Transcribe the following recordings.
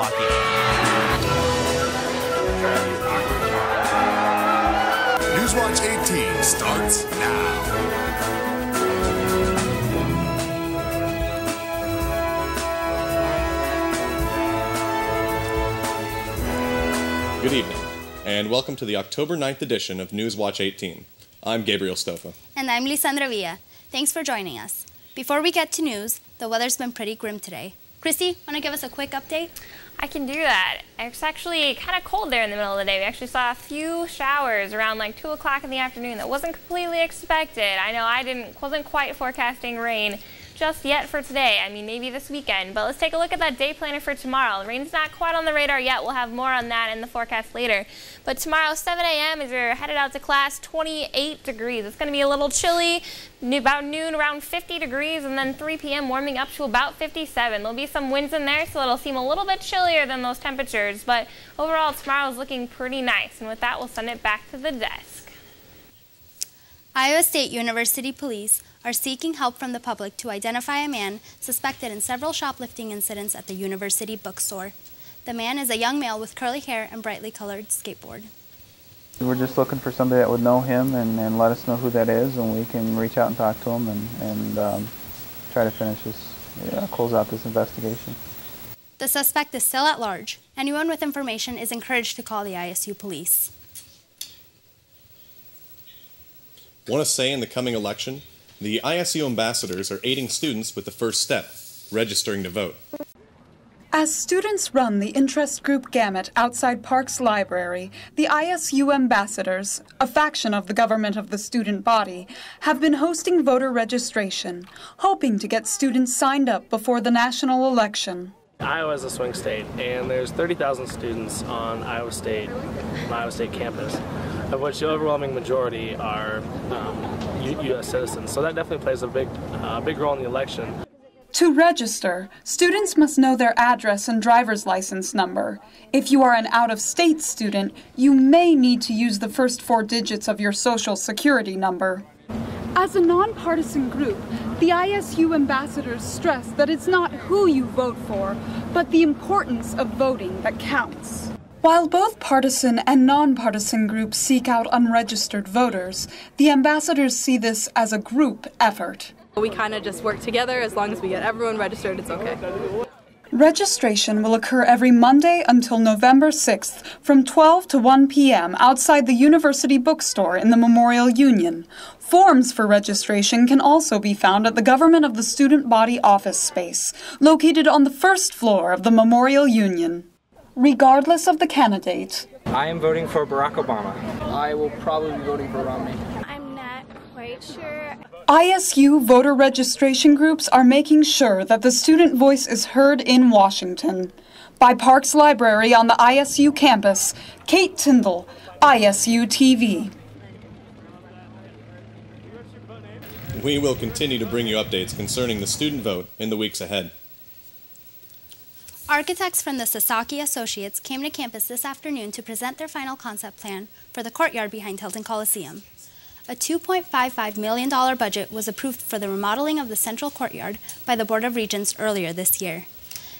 hockey. Newswatch 18 starts now. Good evening, and welcome to the October 9th edition of Newswatch 18. I'm Gabriel Stofa. And I'm Lisandra Villa. Thanks for joining us. Before we get to news, the weather's been pretty grim today. Kristy, want to give us a quick update? I can do that. It's actually kind of cold there in the middle of the day. We actually saw a few showers around like 2 o'clock in the afternoon. That wasn't completely expected. I know I wasn't quite forecasting rain just yet for today. I mean, maybe this weekend. But let's take a look at that day planner for tomorrow. Rain's not quite on the radar yet. We'll have more on that in the forecast later. But tomorrow, 7 a.m. as you're headed out to class, 28 degrees. It's going to be a little chilly. About noon, around 50 degrees, and then 3 p.m. warming up to about 57. There'll be some winds in there, so it'll seem a little bit chillier than those temperatures. But overall, tomorrow is looking pretty nice. And with that, we'll send it back to the desk. Iowa State University police are seeking help from the public to identify a man suspected in several shoplifting incidents at the university bookstore. The man is a young male with curly hair and brightly colored skateboard. We're just looking for somebody that would know him and let us know who that is, and we can reach out and talk to him and try to finish this, close out this investigation. The suspect is still at large. Anyone with information is encouraged to call the ISU police. Want to say in the coming election, the ISU Ambassadors are aiding students with the first step, registering to vote. As students run the interest group gamut outside Parks Library, the ISU Ambassadors, a faction of the government of the student body, have been hosting voter registration, hoping to get students signed up before the national election. Iowa is a swing state, and there's 30,000 students on Iowa State campus, of which the overwhelming majority are U.S. citizens. So that definitely plays a big role in the election. To register, students must know their address and driver's license number. If you are an out-of-state student, you may need to use the first 4 digits of your social security number. As a nonpartisan group, the ISU Ambassadors stress that it's not who you vote for, but the importance of voting that counts. While both partisan and nonpartisan groups seek out unregistered voters, the ambassadors see this as a group effort. We kind of just work together. As long as we get everyone registered, it's okay. Registration will occur every Monday until November 6th from 12 to 1 p.m. outside the University Bookstore in the Memorial Union. Forms for registration can also be found at the Government of the Student Body office space, located on the first floor of the Memorial Union. Regardless of the candidate, I am voting for Barack Obama. I will probably be voting for Romney. I'm not quite sure. ISU voter registration groups are making sure that the student voice is heard in Washington. By Parks Library on the ISU campus, Kate Tyndall, ISU TV. We will continue to bring you updates concerning the student vote in the weeks ahead. Architects from the Sasaki Associates came to campus this afternoon to present their final concept plan for the courtyard behind Hilton Coliseum. A $2.55 million budget was approved for the remodeling of the central courtyard by the Board of Regents earlier this year.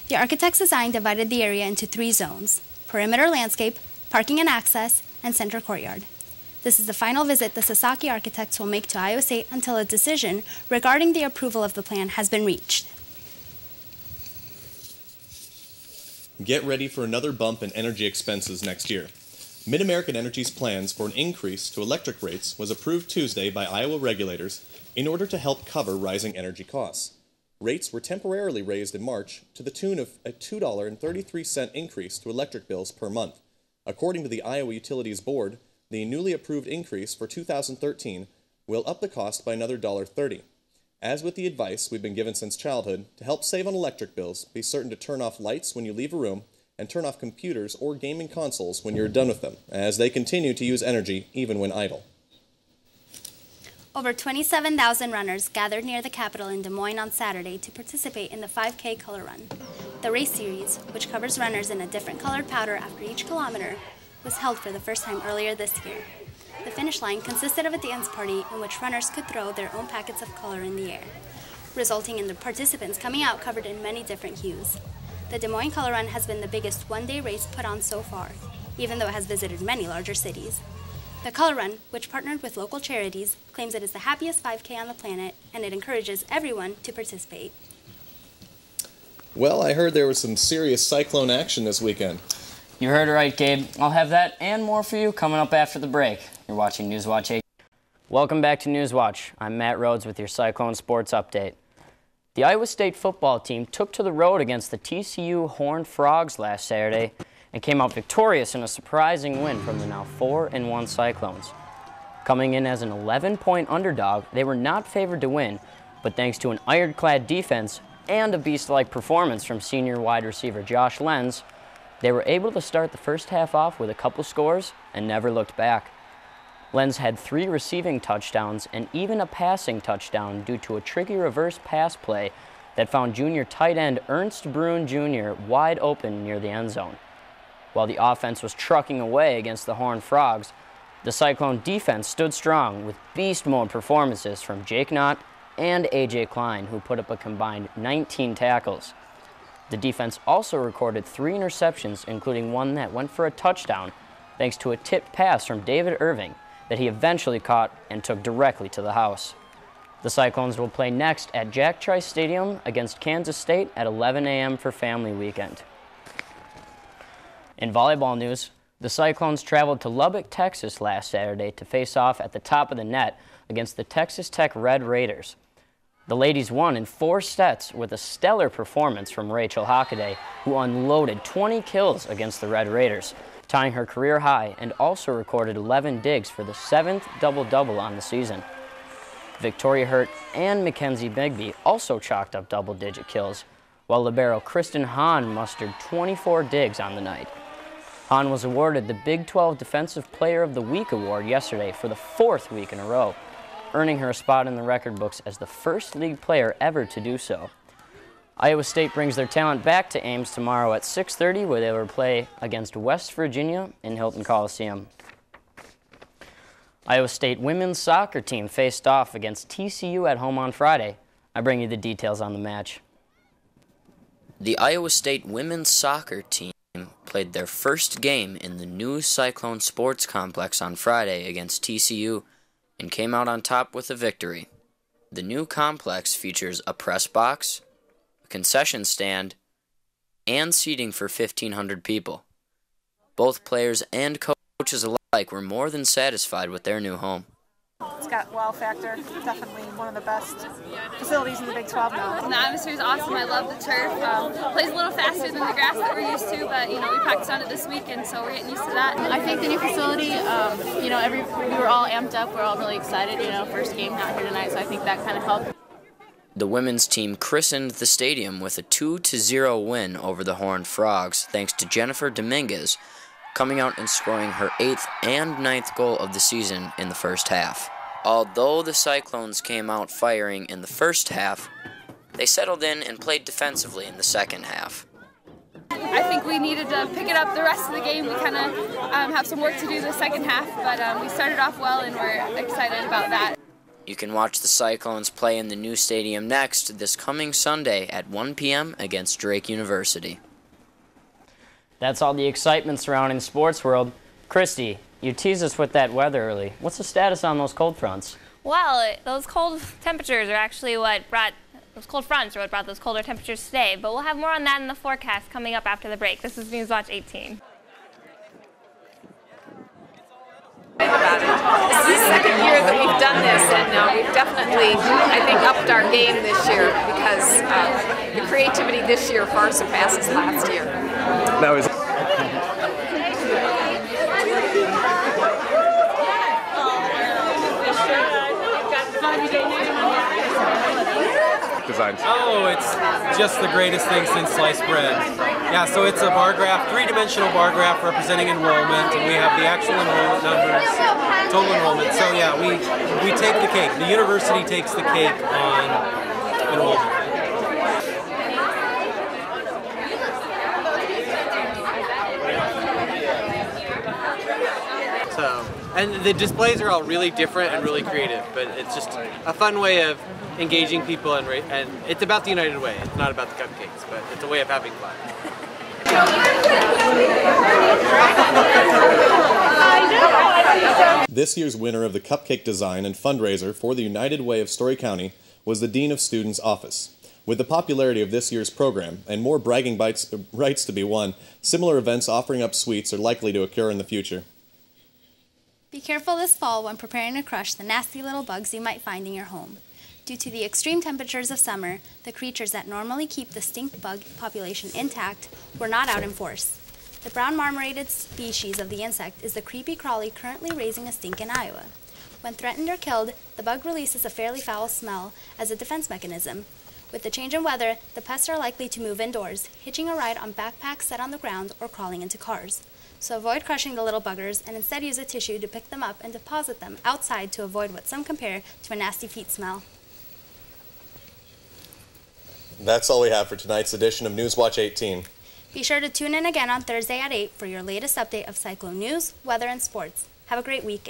The architect's design divided the area into 3 zones: perimeter landscape, parking and access, and center courtyard. This is the final visit the Sasaki architects will make to Iowa State until a decision regarding the approval of the plan has been reached. Get ready for another bump in energy expenses next year. MidAmerican Energy's plans for an increase to electric rates was approved Tuesday by Iowa regulators in order to help cover rising energy costs. Rates were temporarily raised in March to the tune of a $2.33 increase to electric bills per month. According to the Iowa Utilities Board, the newly approved increase for 2013 will up the cost by another $1.30. As with the advice we've been given since childhood, to help save on electric bills, be certain to turn off lights when you leave a room and turn off computers or gaming consoles when you're done with them, as they continue to use energy even when idle. Over 27,000 runners gathered near the Capitol in Des Moines on Saturday to participate in the 5K Color Run. The race series, which covers runners in a different colored powder after each kilometer, was held for the first time earlier this year. The finish line consisted of a dance party in which runners could throw their own packets of color in the air, resulting in the participants coming out covered in many different hues. The Des Moines Color Run has been the biggest one-day race put on so far, even though it has visited many larger cities. The Color Run, which partnered with local charities, claims it is the happiest 5K on the planet, and it encourages everyone to participate. Well, I heard there was some serious cyclone action this weekend. You heard it right, Gabe. I'll have that and more for you coming up after the break. You're watching Newswatch 8. Welcome back to Newswatch. I'm Matt Rhodes with your Cyclone Sports Update. The Iowa State football team took to the road against the TCU Horned Frogs last Saturday and came out victorious in a surprising win from the now 4-1 Cyclones. Coming in as an 11-point underdog, they were not favored to win, but thanks to an ironclad defense and a beast-like performance from senior wide receiver Josh Lenz, they were able to start the first half off with a couple scores and never looked back. Lenz had 3 receiving touchdowns and even a passing touchdown due to a tricky reverse pass play that found junior tight end Ernst Brun Jr. wide open near the end zone. While the offense was trucking away against the Horned Frogs, the Cyclone defense stood strong with beast mode performances from Jake Knott and A.J. Klein, who put up a combined 19 tackles. The defense also recorded 3 interceptions, including one that went for a touchdown, thanks to a tipped pass from David Irving that he eventually caught and took directly to the house. The Cyclones will play next at Jack Trice Stadium against Kansas State at 11 a.m. for Family Weekend. In volleyball news, the Cyclones traveled to Lubbock, Texas last Saturday to face off at the top of the net against the Texas Tech Red Raiders. The ladies won in 4 sets with a stellar performance from Rachel Hockaday, who unloaded 20 kills against the Red Raiders, tying her career high, and also recorded 11 digs for the 7th double-double on the season. Victoria Hurt and Mackenzie Bigby also chalked up double-digit kills, while libero Kristen Hahn mustered 24 digs on the night. Hahn was awarded the Big 12 Defensive Player of the Week award yesterday for the 4th week in a row, earning her a spot in the record books as the first league player ever to do so. Iowa State brings their talent back to Ames tomorrow at 6:30, where they will play against West Virginia in Hilton Coliseum. Iowa State women's soccer team faced off against TCU at home on Friday. I bring you the details on the match. The Iowa State women's soccer team played their first game in the new Cyclone Sports Complex on Friday against TCU and came out on top with a victory. The new complex features a press box, a concession stand, and seating for 1,500 people. Both players and coaches alike were more than satisfied with their new home. It's got wow factor. Definitely one of the best facilities in the Big 12 now. The atmosphere is awesome. I love the turf. Plays a little faster than the grass that we're used to, but we practiced on it this weekend, so we're getting used to that. I think the new facility, we were all amped up. We're all really excited. First game out here tonight, so I think that kind of helped. The women's team christened the stadium with a 2-0 win over the Horned Frogs, thanks to Jennifer Dominguez coming out and scoring her 8th and 9th goal of the season in the first half. Although the Cyclones came out firing in the first half, they settled in and played defensively in the second half. I think we needed to pick it up the rest of the game. We kind of have some work to do the second half, but we started off well and we're excited about that. You can watch the Cyclones play in the new stadium next this coming Sunday at 1 p.m. against Drake University. That's all the excitement surrounding the sports world. Kristy, you teased us with that weather early. What's the status on those cold fronts? Well, those cold temperatures are actually what brought those cold fronts are what brought those colder temperatures today. But we'll have more on that in the forecast coming up after the break. This is Newswatch 18. This is the second year that we've done this, and we've definitely, I think, upped our game this year because the creativity this year far surpasses last year. That was designs. Oh, it's just the greatest thing since sliced bread. Yeah, so it's a bar graph, 3-dimensional bar graph representing enrollment, and we have the actual enrollment numbers, total enrollment. So yeah, we take the cake. The university takes the cake on enrollment. So, and the displays are all really different and really creative, but it's just a fun way of engaging people, and it's about the United Way. It's not about the cupcakes, but it's a way of having fun. This year's winner of the cupcake design and fundraiser for the United Way of Story County was the Dean of Students' office. With the popularity of this year's program and more bragging rights to be won, similar events offering up sweets are likely to occur in the future. Be careful this fall when preparing to crush the nasty little bugs you might find in your home. Due to the extreme temperatures of summer, the creatures that normally keep the stink bug population intact were not out in force. The brown marmorated species of the insect is the creepy crawly currently raising a stink in Iowa. When threatened or killed, the bug releases a fairly foul smell as a defense mechanism. With the change in weather, the pests are likely to move indoors, hitching a ride on backpacks set on the ground or crawling into cars. So avoid crushing the little buggers and instead use a tissue to pick them up and deposit them outside to avoid what some compare to a nasty feet smell. That's all we have for tonight's edition of Newswatch 18. Be sure to tune in again on Thursday at 8 for your latest update of cyclone news, weather, and sports. Have a great week,